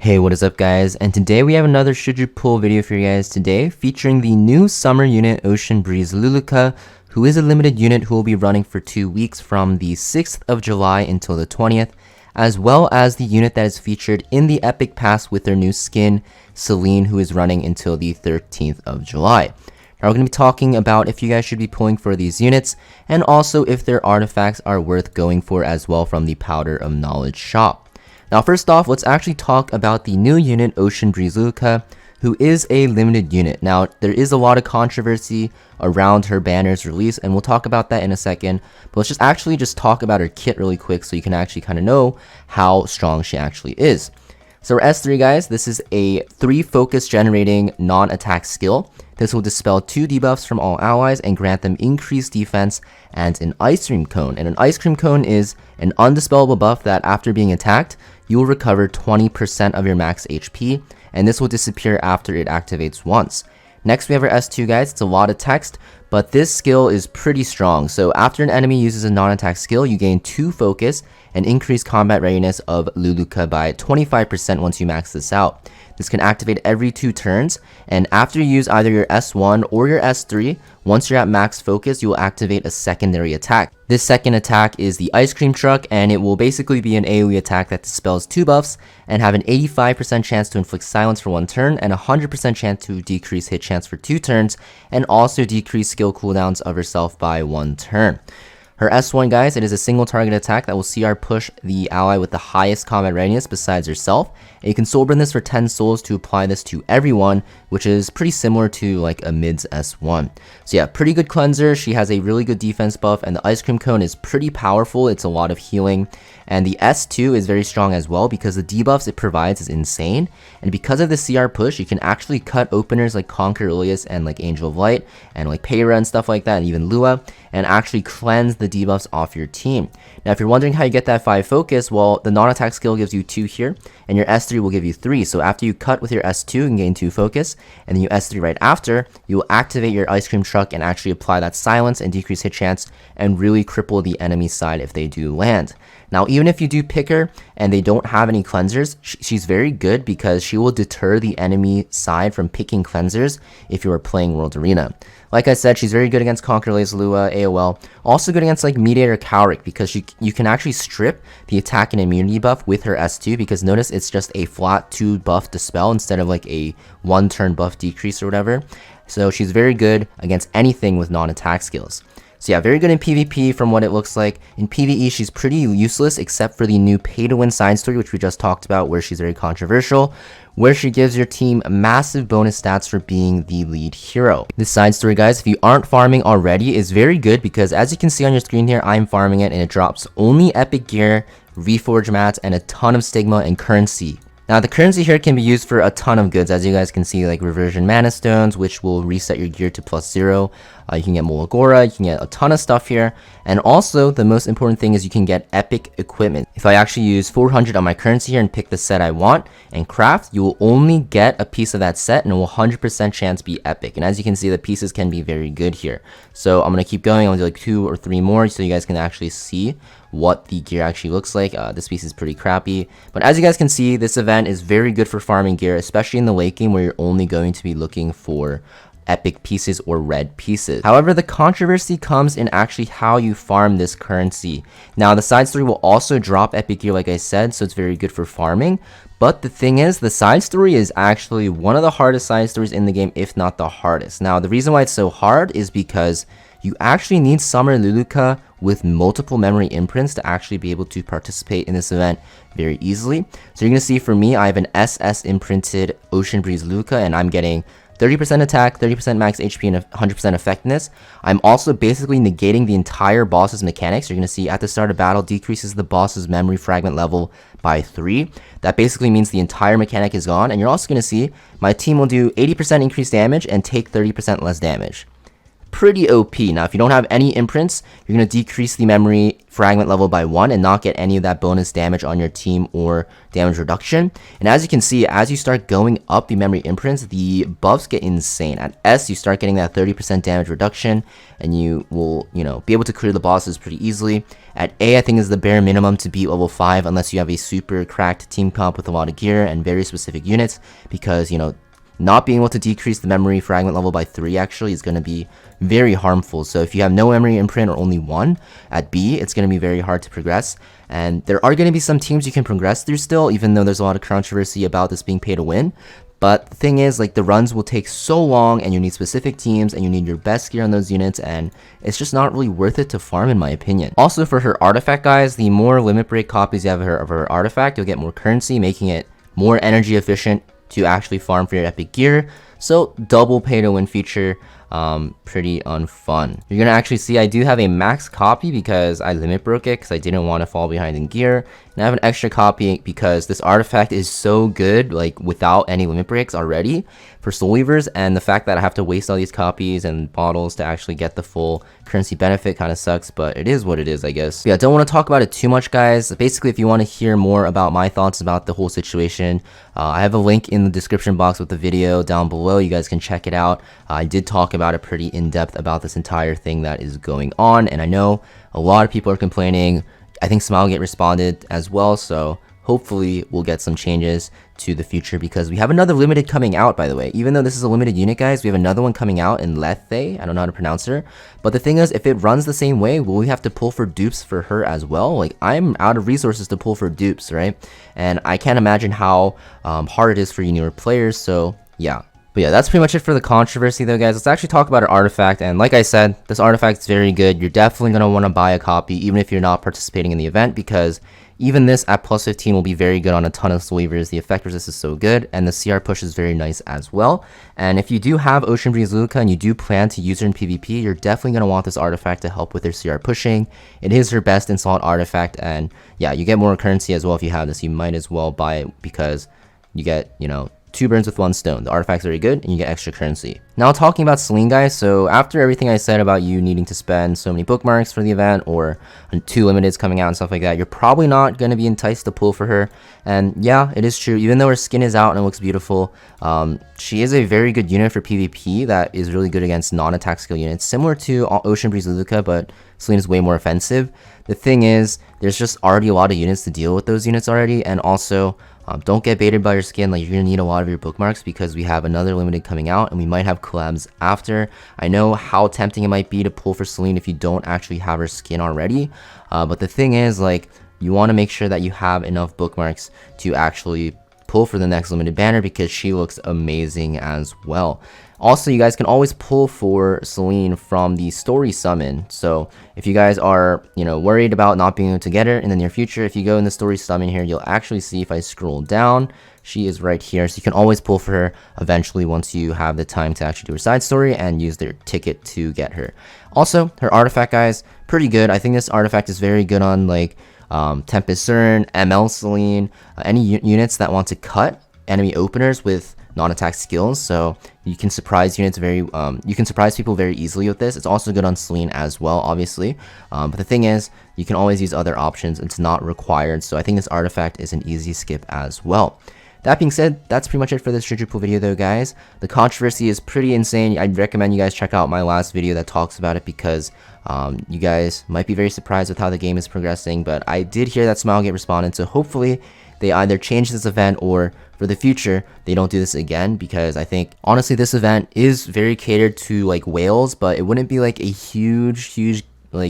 Hey, what is up guys? And today we have another Should You Pull video for you guys today, featuring the new summer unit Ocean Breeze Luluca, who is a limited unit who will be running for 2 weeks from the 6th of July until the 20th, as well as the unit that is featured in the Epic Pass with their new skin, Celine, who is running until the 13th of July. Now we're going to be talking about if you guys should be pulling for these units, and also if their artifacts are worth going for as well from the Powder of Knowledge shop. Now first off, let's actually talk about the new unit Ocean Breeze Luluca, who is a limited unit. Now there is a lot of controversy around her banner's release, and we'll talk about that in a second, but let's just talk about her kit really quick so you can actually kind of know how strong she actually is. So our S3 guys, this is a 3 focus generating non-attack skill. This will dispel 2 debuffs from all allies and grant them increased defense and an ice cream cone. And an ice cream cone is an undispellable buff that after being attacked, you will recover 20% of your max HP, and this will disappear after it activates once. Next we have our S2 guys. It's a lot of text, but this skill is pretty strong. So after an enemy uses a non-attack skill, you gain 2 focus and increase combat readiness of Luluca by 25% once you max this out. This can activate every 2 turns, and after you use either your S1 or your S3, once you're at max focus, you will activate a secondary attack. This second attack is the Ice Cream Truck, and it will basically be an AoE attack that dispels 2 buffs and have an 85% chance to inflict silence for 1 turn and 100% chance to decrease hit chance for 2 turns, and also decrease skill cooldowns of herself by 1 turn. Her S1 guys, it is a single target attack that will CR push the ally with the highest combat readiness besides herself. And you can soul burn this for 10 souls to apply this to everyone, which is pretty similar to like a mid's S1. So yeah, pretty good cleanser. She has a really good defense buff, and the ice cream cone is pretty powerful. It's a lot of healing. And the S2 is very strong as well because the debuffs it provides is insane. And because of the CR push, you can actually cut openers like Conquer Ilias and like Angel of Light and like Peyra and stuff like that, and even Lua, and actually cleanse the debuffs off your team. Now if you're wondering how you get that 5 focus, well, the non-attack skill gives you 2 here, and your S3 will give you 3. So after you cut with your S2, you can gain 2 focus, and then you S3 right after, you will activate your Ice Cream Truck and actually apply that silence and decrease hit chance and really cripple the enemy side if they do land. Now even if you do pick her and they don't have any cleansers, she's very good because she will deter the enemy side from picking cleansers if you are playing World Arena. Like I said, she's very good against Conquer Ilias, Lua, AOL. Also good against like Mediator Cowrick because you can actually strip the attack and immunity buff with her S2, because notice it's just a flat 2 buff dispel instead of like a 1 turn buff decrease or whatever. So she's very good against anything with non-attack skills. So yeah, very good in PvP from what it looks like. In PvE, she's pretty useless except for the new pay-to-win side story, which we just talked about, where she's very controversial, where she gives your team massive bonus stats for being the lead hero. This side story, guys, if you aren't farming already, is very good because as you can see on your screen here, I'm farming it, and it drops only epic gear, reforge mats, and a ton of stigma and currency. Now the currency here can be used for a ton of goods, as you guys can see, like reversion mana stones, which will reset your gear to +0. You can get Molagora, you can get a ton of stuff here, and also the most important thing is you can get epic equipment. If I actually use 400 on my currency here and pick the set I want and craft, you will only get a piece of that set and it will 100% chance be epic. And as you can see, the pieces can be very good here. So I'm going to keep going. I'll do like 2 or 3 more so you guys can actually see what the gear actually looks like. This piece is pretty crappy, but as you guys can see, this event is very good for farming gear, especially in the late game where you're only going to be looking for epic pieces or red pieces. However, the controversy comes in actually how you farm this currency. Now the side story will also drop epic gear, like I said, so it's very good for farming. But the thing is, the side story is actually one of the hardest side stories in the game, if not the hardest. Now the reason why it's so hard is because you actually need Summer Luluca with multiple memory imprints to actually be able to participate in this event very easily. So you're going to see for me, I have an SS imprinted Ocean Breeze Luluca, and I'm getting 30% attack, 30% max HP, and 100% effectiveness. I'm also basically negating the entire boss's mechanics. You're going to see at the start of battle decreases the boss's memory fragment level by 3. That basically means the entire mechanic is gone, and you're also going to see my team will do 80% increased damage and take 30% less damage. pretty OP. Now, if you don't have any imprints, you're going to decrease the memory fragment level by 1 and not get any of that bonus damage on your team or damage reduction. And as you can see, as you start going up the memory imprints, the buffs get insane. At S, you start getting that 30% damage reduction, and you will, be able to clear the bosses pretty easily. At A, I think is the bare minimum to beat level 5 unless you have a super cracked team comp with a lot of gear and very specific units, because, not being able to decrease the memory fragment level by 3 actually is going to be very harmful. So if you have no memory imprint or only 1 at B, it's going to be very hard to progress. And there are going to be some teams you can progress through still, even though there's a lot of controversy about this being pay to win. But the thing is, the runs will take so long, and you need specific teams, and you need your best gear on those units, and it's just not really worth it to farm, in my opinion. Also, for her artifact, guys, the more limit break copies you have of her artifact, you'll get more currency, making it more energy efficient to actually farm for your epic gear. So double pay to win feature, pretty unfun. You're gonna actually see I do have a max copy because I limit broke it because I didn't want to fall behind in gear, and I have an extra copy because this artifact is so good, without any limit breaks already for soul weavers, and the fact that I have to waste all these copies and bottles to actually get the full currency benefit kind of sucks, but it is what it is, I guess. But yeah, don't want to talk about it too much, guys. Basically, if you want to hear more about my thoughts about the whole situation, I have a link in the description box with the video down below. You guys can check it out. I did talk about it pretty in depth about this entire thing that is going on, and I know a lot of people are complaining. I think Samool responded as well, so hopefully we'll get some changes to the future, because we have another limited coming out, by the way. Even though this is a limited unit, guys, we have another one coming out in Lethe. I don't know how to pronounce her, but the thing is, if it runs the same way, will we have to pull for dupes for her as well? I'm out of resources to pull for dupes, right? And I can't imagine how hard it is for you newer players, so yeah. But yeah, that's pretty much it for the controversy though, guys. Let's actually talk about our artifact. And like I said, this artifact is very good. You're definitely going to want to buy a copy even if you're not participating in the event, because even this at plus 15 will be very good on a ton of soul weavers. The effect resist is so good, and the CR push is very nice as well. And if you do have Ocean Breeze Luluca and you do plan to use her in PvP, you're definitely going to want this artifact to help with her CR pushing. It is her best in slot artifact, and yeah, you get more currency as well if you have this. You might as well buy it because you get, 2 birds with 1 stone. The artifact's very good, and you get extra currency. Now talking about Celine, guys, so after everything I said about you needing to spend so many bookmarks for the event, or 2 limiteds coming out and stuff like that, you're probably not going to be enticed to pull for her. And yeah, it is true, even though her skin is out and it looks beautiful, she is a very good unit for PvP that is really good against non-attack skill units, similar to Ocean Breeze Luluca, but Celine is way more offensive. The thing is, there's just already a lot of units to deal with those units already, and also don't get baited by your skin. You're gonna need a lot of your bookmarks because we have another limited coming out, and we might have collabs after. I know how tempting it might be to pull for Celine if you don't actually have her skin already, but the thing is, you want to make sure that you have enough bookmarks to actually pull for the next limited banner, because she looks amazing as well. Also, you guys can always pull for Celine from the story summon. So if you guys are, worried about not being able to get her in the near future, if you go in the story summon here, you'll actually see, if I scroll down, she is right here. So you can always pull for her eventually once you have the time to actually do her side story and use their ticket to get her. Also, her artifact, guys, pretty good. I think this artifact is very good on Tempest Cern, ML Celine, any units that want to cut enemy openers with non-attack skills, so you can surprise units you can surprise people very easily with this. It's also good on Celine as well, obviously, but the thing is, you can always use other options. It's not required, so I think this artifact is an easy skip as well. That being said, that's pretty much it for this Should You Pull video though, guys. The controversy is pretty insane. I'd recommend you guys check out my last video that talks about it, because you guys might be very surprised with how the game is progressing, but I did hear that Samool responded, so hopefully they either change this event, or for the future they don't do this again, because I think honestly this event is very catered to whales, but it wouldn't be a huge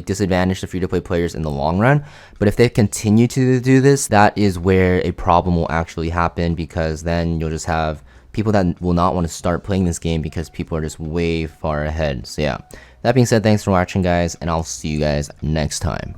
disadvantage to free-to-play players in the long run. But if they continue to do this, that is where a problem will actually happen, because then you'll just have people that will not want to start playing this game because people are just way far ahead. So yeah, that being said, thanks for watching, guys, and I'll see you guys next time.